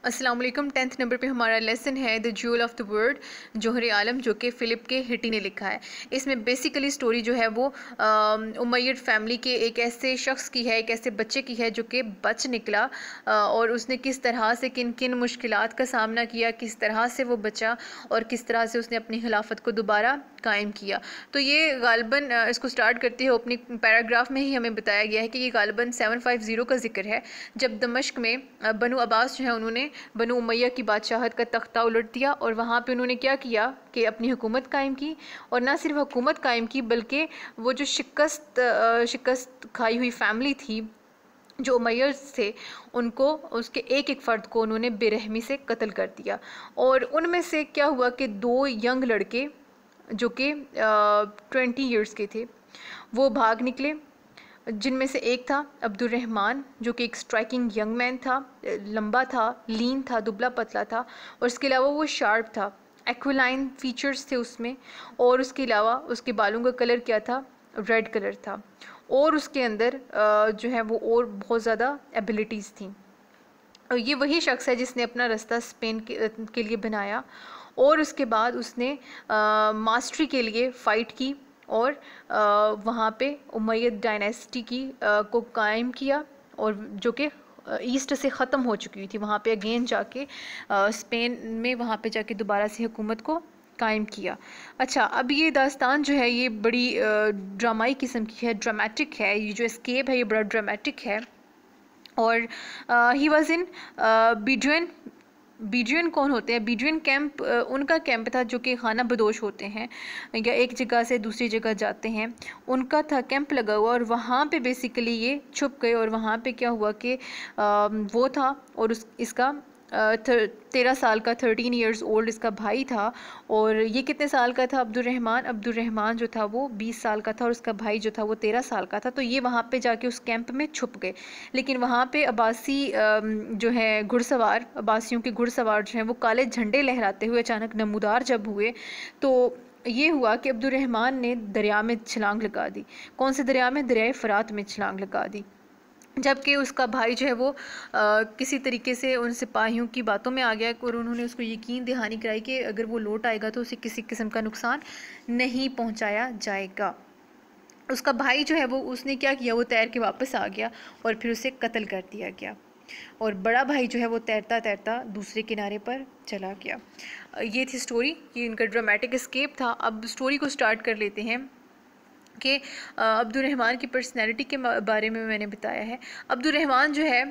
السلام علیکم۔ 10th number پہ ہمارا لیسن ہے دا جیول آف دا ورڈ، جوہر عالم، جو کہ فلپ کے ہٹی نے لکھا ہے۔ اس میں بیسیکلی سٹوری جو ہے وہ امیڈ فیملی کے ایک ایسے شخص کی ہے، ایک ایسے بچے کی ہے جو کہ بچ نکلا، اور اس نے کس طرح سے کن کن مشکلات کا سامنا کیا، کس طرح سے وہ بچا اور کس طرح سے اس نے اپنی خلافت کو دوبارہ قائم کیا۔ تو یہ غالباً اس کو سٹارٹ کرتے ہوئے اپنی پیراگراف میں ہی ہمیں بتایا گیا ہے کہ یہ غالباً 750 کا ذکر ہے، جب دمشق میں بنو عباس جو ہیں انہوں نے بنو امیہ کی بادشاہت کا تختہ الٹ دیا، اور وہاں پہ انہوں نے کیا کیا کہ اپنی حکومت قائم کی، اور نہ صرف حکومت قائم کی بلکہ وہ جو شکست کھائی ہوئی فیملی تھی جو امیرز تھے، ان کو، اس کے ایک ایک فرد کو انہوں نے بے رحمی سے قتل کر دیا۔ اور ان میں سے کیا ہوا کہ 2 ینگ لڑکے جو کہ 20 ایئرس کے تھے وہ بھاگ نکلے، جن میں سے ایک تھا عبد الرحمن جو کہ ایک سٹرائکنگ ینگ مین تھا، لمبا تھا، لین تھا، دبلا پتلا تھا، اور اس کے علاوہ وہ شارپ تھا، ایکویلائن فیچرز تھے اس میں، اور اس کے علاوہ اس کے بالوں کا کلر کیا تھا؟ ریڈ کلر تھا، اور اس کے اندر جو ہے وہ اور بہت زیادہ ایبیلٹیز تھیں۔ اور یہ وہی شخص ہے جس نے اپنا رستہ اسپین کے لیے بنایا، اور اس کے بعد اس نے ماسٹری کے لیے فائٹ کی، اور وہاں پہ امید ڈائنیسٹی کو قائم کیا، اور جو کہ ایسٹ سے ختم ہو چکی تھی، وہاں پہ اگین جا کے اسپین میں وہاں پہ جا کے دوبارہ سے حکومت کو قائم کیا۔ اچھا، اب یہ داستان جو ہے یہ بڑی ڈرامائی قسم کی ہے، ڈرامیٹک ہے، یہ جو اسکیپ ہے یہ بڑا ڈرامیٹک ہے۔ اور ہی واز ان بیڈوین۔ بیڈوین کون ہوتے ہیں؟ بیڈوین کیمپ ان کا کیمپ تھا جو کہ خانہ بدوش ہوتے ہیں یا ایک جگہ سے دوسری جگہ جاتے ہیں، ان کا تھا کیمپ لگا ہوا، اور وہاں پہ بیسیکلی یہ چھپ گئے، اور وہاں پہ کیا ہوا کہ وہ تھا، اور اس کا 13 سال کا 13 ایئرز اولڈ اس کا بھائی تھا، اور یہ کتنے سال کا تھا؟ عبد الرحمن جو تھا وہ 20 سال کا تھا، اور اس کا بھائی جو تھا وہ 13 سال کا تھا۔ تو یہ وہاں پہ جا کے اس کیمپ میں چھپ گئے، لیکن وہاں پہ عباسی جو ہے عباسیوں کے گھڑ سوار جو ہیں وہ کالے جھنڈے لہراتے ہوئے اچانک نمودار جب ہوئے، تو یہ ہوا کہ عبد الرحمن نے دریا میں چھلانگ لگا دی۔ کون سے دریا میں؟ دریائے فرات میں چھلانگ لگا دی، جبکہ اس کا بھائی جو ہے وہ کسی طریقے سے ان سپاہیوں کی باتوں میں آ گیا، اور انہوں نے اس کو یقین دہانی کرائی کہ اگر وہ لوٹ آئے گا تو اسے کسی قسم کا نقصان نہیں پہنچایا جائے گا۔ اس کا بھائی جو ہے وہ اس نے کیا کیا؟ وہ تیر کے واپس آ گیا، اور پھر اسے قتل کر دیا گیا، اور بڑا بھائی جو ہے وہ تیرتا تیرتا دوسرے کنارے پر چلا گیا۔ یہ تھی سٹوری، یہ ان کا ڈرامیٹک اسکیپ تھا۔ اب سٹوری کو سٹارٹ کر لیتے ہیں کہ عبد الرحمن کی پرسنالٹی کے بارے میں نے بتایا ہے۔ عبد الرحمن جو ہے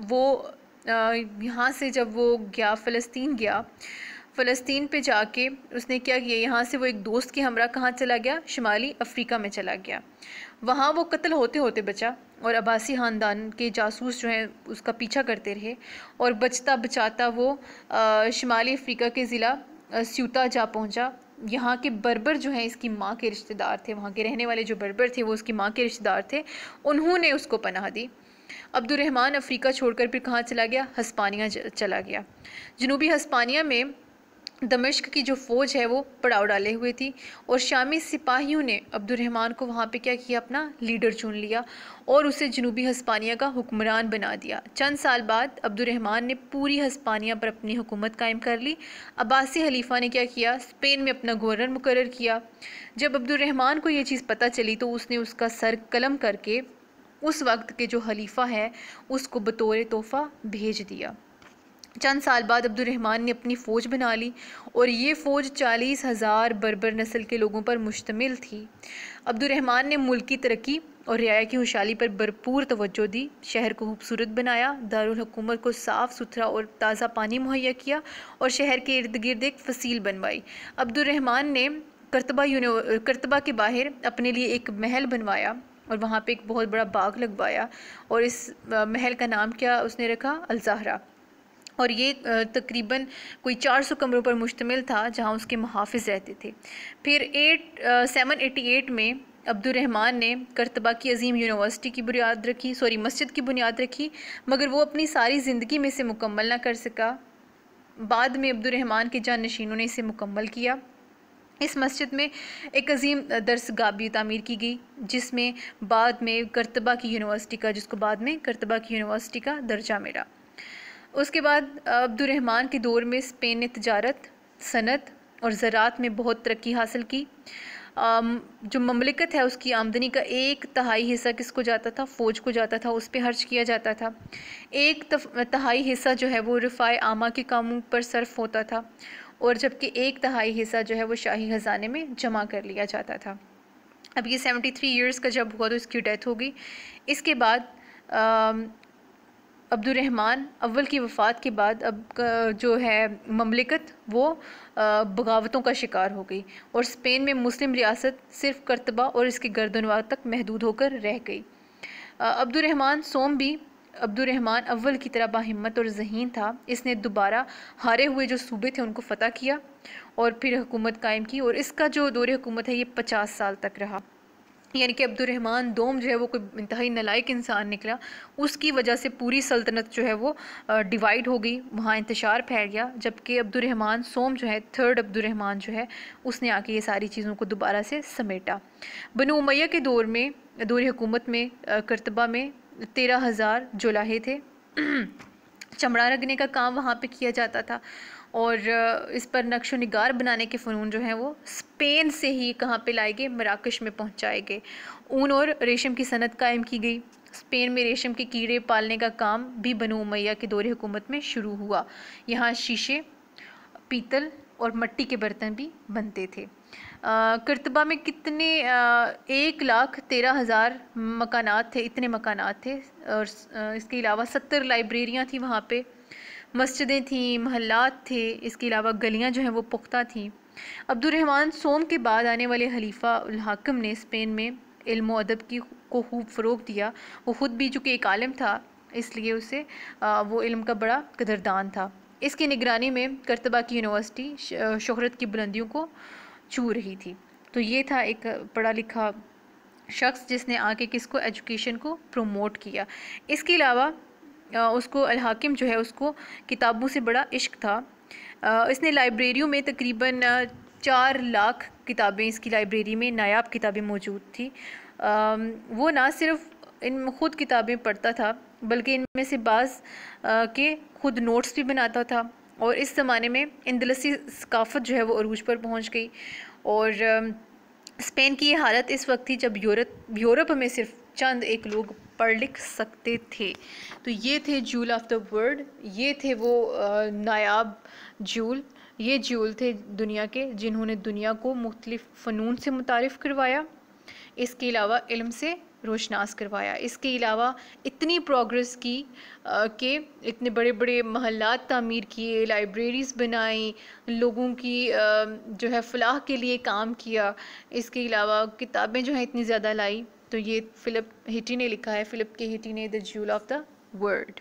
وہ یہاں سے جب وہ گیا فلسطین پہ جا کے اس نے کیا کیا؟ یہاں سے وہ ایک دوست کے ہمراہ کہاں چلا گیا؟ شمالی افریقہ میں چلا گیا، وہاں وہ قتل ہوتے ہوتے بچا، اور عباسی خاندان کے جاسوس جو ہیں اس کا پیچھا کرتے رہے، اور بچتا بچاتا وہ شمالی افریقہ کے ضلع سیوطا جا پہنچا۔ یہاں کے بربر جو ہیں اس کی ماں کے رشتہ دار تھے، وہاں کے رہنے والے جو بربر تھے وہ اس کی ماں کے رشتہ دار تھے، انہوں نے اس کو پناہ دی۔ عبد الرحمن افریقہ چھوڑ کر پھر کہاں چلا گیا؟ ہسپانیہ چلا گیا۔ جنوبی ہسپانیہ میں دمشق کی جو فوج ہے وہ پڑاؤ ڈالے ہوئے تھی، اور شامی سپاہیوں نے عبد الرحمن کو وہاں پہ کیا کیا؟ اپنا لیڈر چن لیا، اور اسے جنوبی ہسپانیہ کا حکمران بنا دیا۔ چند سال بعد عبد الرحمن نے پوری ہسپانیہ پر اپنی حکومت قائم کر لی۔ عباسی خلیفہ نے کیا کیا؟ اسپین میں اپنا گورنر مقرر کیا۔ جب عبد الرحمن کو یہ چیز پتہ چلی تو اس نے اس کا سر قلم کر کے اس وقت کے جو خلیفہ ہے اس کو بطور تحفہ بھیج دیا۔ چند سال بعد عبد الرحمن نے اپنی فوج بنا لی، اور یہ فوج 40,000 بربر نسل کے لوگوں پر مشتمل تھی۔ عبد الرحمن نے ملک کی ترقی اور رعایا کی خوشحالی پر بھرپور توجہ دی، شہر کو خوبصورت بنایا، دارالحکومت کو صاف ستھرا اور تازہ پانی مہیا کیا، اور شہر کے ارد گرد ایک فصیل بنوائی۔ عبد الرحمن نے کرتبہ کے باہر اپنے لیے ایک محل بنوایا، اور وہاں پہ ایک بہت بڑا باغ لگوایا، اور اس محل کا نام کیا اس نے رکھا؟ الزہرا، اور یہ تقریباً کوئی 400 کمروں پر مشتمل تھا جہاں اس کے محافظ رہتے تھے۔ پھر 788 میں عبد الرحمن نے کرتبہ کی عظیم مسجد کی بنیاد رکھی، مگر وہ اپنی ساری زندگی میں اسے مکمل نہ کر سکا۔ بعد میں عبد الرحمن کے جانشینوں نے اسے مکمل کیا۔ اس مسجد میں ایک عظیم درسگاہ بھی تعمیر کی گئی، جس میں بعد میں کرتبہ کی یونیورسٹی کا درجہ ملا۔ اس کے بعد عبد الرحمن کے دور میں اسپین نے تجارت، صنعت اور زراعت میں بہت ترقی حاصل کی۔ جو مملکت ہے اس کی آمدنی کا 1/3 حصہ کس کو جاتا تھا؟ فوج کو جاتا تھا، اس پہ خرچ کیا جاتا تھا۔ 1/3 حصہ جو ہے وہ رفاع عامہ کے کاموں پر صرف ہوتا تھا، اور جبکہ 1/3 حصہ جو ہے وہ شاہی خزانے میں جمع کر لیا جاتا تھا۔ اب یہ 73 ایئرس کا جب ہوا تو اس کی ڈیتھ ہو گئی۔ اس کے بعد عبد الرحمن اول کی وفات کے بعد اب جو ہے مملکت وہ بغاوتوں کا شکار ہو گئی، اور اسپین میں مسلم ریاست صرف قرطبہ اور اس کے گردنواح تک محدود ہو کر رہ گئی۔ عبد الرحمن سوم بھی عبد الرحمن اول کی طرح باہمت اور ذہین تھا۔ اس نے دوبارہ ہارے ہوئے جو صوبے تھے ان کو فتح کیا اور پھر حکومت قائم کی، اور اس کا جو دور حکومت ہے یہ 50 سال تک رہا۔ یعنی کہ عبد الرحمن دوم جو ہے وہ کوئی انتہائی نالائق انسان نکلا، اس کی وجہ سے پوری سلطنت جو ہے وہ ڈیوائیڈ ہو گئی، وہاں انتشار پھیل گیا، جبکہ عبد الرحمن سوم جو ہے، تھرڈ عبد الرحمن جو ہے، اس نے آ کے یہ ساری چیزوں کو دوبارہ سے سمیٹا۔ بنو امیہ کے دور حکومت میں قرطبہ میں 13,000 جولاہے تھے۔ چمڑا رگنے کا کام وہاں پہ کیا جاتا تھا، اور اس پر نقش و نگار بنانے کے فنون جو ہیں وہ اسپین سے ہی کہاں پہ لائے گئے؟ مراکش میں پہنچائے گئے۔ اون اور ریشم کی صنعت قائم کی گئی۔ اسپین میں ریشم کے کیڑے پالنے کا کام بھی بنو امیہ کے دور حکومت میں شروع ہوا۔ یہاں شیشے، پیتل اور مٹی کے برتن بھی بنتے تھے۔ قرطبہ میں کتنے 1,13,000 مکانات تھے، اتنے مکانات تھے، اور اس کے علاوہ 70 لائبریریاں تھیں وہاں پہ، مسجدیں تھیں، محلات تھے، اس کے علاوہ گلیاں جو ہیں وہ پختہ تھیں۔ عبد الرحمن سوم کے بعد آنے والے خلیفہ الحاکم نے اسپین میں علم و ادب کو خوب فروغ دیا۔ وہ خود بھی چونکہ ایک عالم تھا، اس لیے اسے وہ علم کا بڑا قدردان تھا۔ اس کی نگرانی میں قرطبہ کی یونیورسٹی شہرت کی بلندیوں کو چھو رہی تھی۔ تو یہ تھا ایک پڑھا لکھا شخص جس نے آ کے کس کو؟ ایجوکیشن کو پروموٹ کیا۔ اس کے علاوہ اس کو الحاکم جو ہے اس کو کتابوں سے بڑا عشق تھا۔ اس نے لائبریریوں میں تقریباً 4 لاکھ کتابیں اس کی لائبریری میں نایاب کتابیں موجود تھیں۔ وہ نہ صرف ان خود کتابیں پڑھتا تھا بلکہ ان میں سے بعض کے خود نوٹس بھی بناتا تھا، اور اس زمانے میں اندلسی ثقافت جو ہے وہ عروج پر پہنچ گئی، اور اسپین کی یہ حالت اس وقت تھی جب یورپ میں صرف چند ایک لوگ پڑھ لکھ سکتے تھے۔ تو یہ تھے جول آف دا ورلڈ، یہ تھے وہ نایاب جول، یہ جول تھے دنیا کے جنہوں نے دنیا کو مختلف فنون سے متعارف کروایا، اس کے علاوہ علم سے روشناس کروایا، اس کے علاوہ اتنی پروگرس کی کہ اتنے بڑے بڑے محلات تعمیر کیے، لائبریریز بنائیں، لوگوں کی جو ہے فلاح کے لیے کام کیا، اس کے علاوہ کتابیں جو ہیں اتنی زیادہ لائی۔ تو یہ فلپ ہٹی نے لکھا ہے، فلپ کے ہٹی نے دا جول آف دا ورلڈ۔